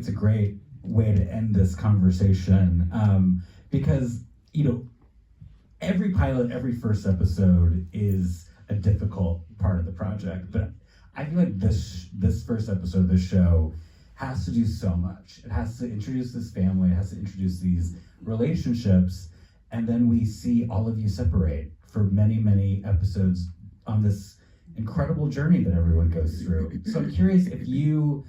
It's a great way to end this conversation, because, every pilot, every first episode is a difficult part of the project, but I feel like this first episode of this show has to do so much. It has to introduce this family, it has to introduce these relationships, and then we see all of you separate for many, many episodes on this incredible journey that everyone goes through. So I'm curious if you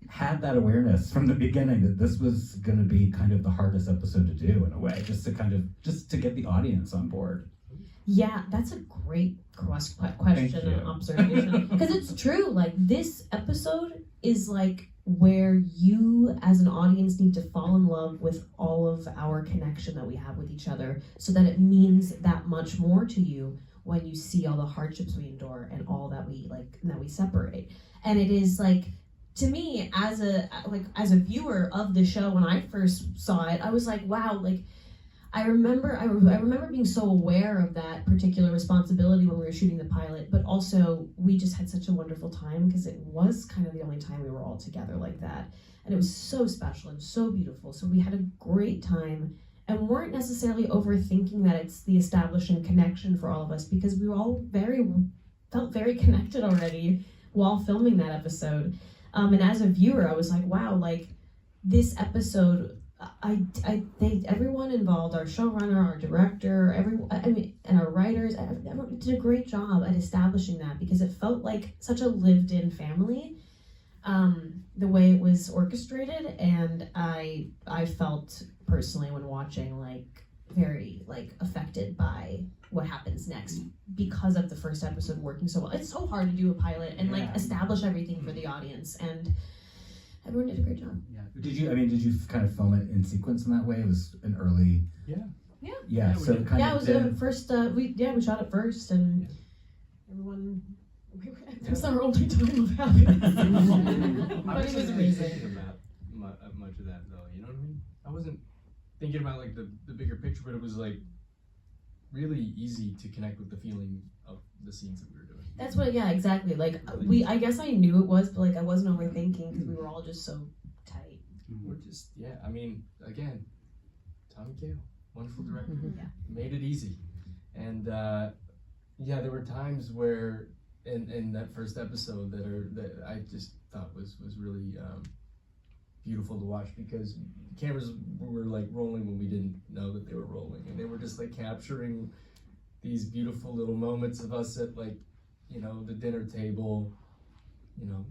had that awareness from the beginning that this was going to be kind of the hardest episode to do in a way, just to get the audience on board. Yeah, that's a great question and observation. Because it's true, like this episode is like where you as an audience need to fall in love with all of our connection that we have with each other so that it means that much more to you when you see all the hardships we endure and all that we separate. And it is like, to me, as a viewer of the show, when I first saw it, I was like, wow, like I remember being so aware of that particular responsibility when we were shooting the pilot, but also we just had such a wonderful time because it was kind of the only time we were all together like that. And it was so special and so beautiful. So we had a great time and weren't necessarily overthinking that it's the establishing connection for all of us because we were all felt very connected already while filming that episode. And as a viewer, I was like, wow, like this episode, I think everyone involved, our showrunner, our director, and our writers, everyone did a great job at establishing that because it felt like such a lived-in family, the way it was orchestrated, and I felt personally when watching very affected by what happens next because of the first episode working so well. It's so hard to do a pilot and establish everything for the audience, and everyone did a great job. Yeah. Did you kind of film it in sequence in that way? It was an early. Yeah. So it kind of. It was the first. We shot it first, and everyone. It was our only time of having it. But it was amazing. Thinking about much of that though, you know what I mean? I wasn't thinking about the bigger picture, but it was really easy to connect with the feeling of the scenes that we were doing. That's what, yeah, exactly. I guess I knew it was, but I wasn't overthinking because we were all just so tight. We're just, again, Tommy Kail, wonderful director, Yeah. made it easy. And there were times where in that first episode that I just thought was really beautiful to watch because cameras were rolling when we didn't know that they were rolling, and they were just capturing these beautiful little moments of us at the dinner table,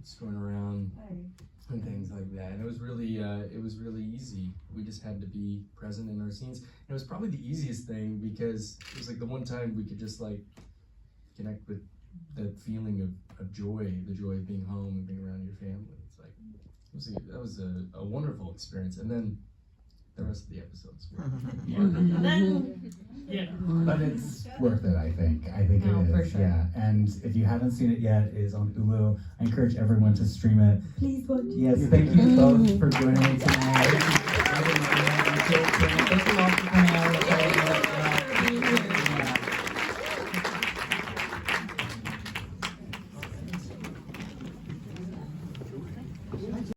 screwing around and things like that. And it was really easy. We just had to be present in our scenes. And it was probably the easiest thing because it was the one time we could just connect with that feeling of joy, the joy of being home and being around your family. That was a wonderful experience. And then the rest of the episodes were But it's worth it, I think. It is. For sure. Yeah. And if you haven't seen it yet, it is on Hulu. I encourage everyone to stream it. Please watch. Yes, thank you both for joining me tonight.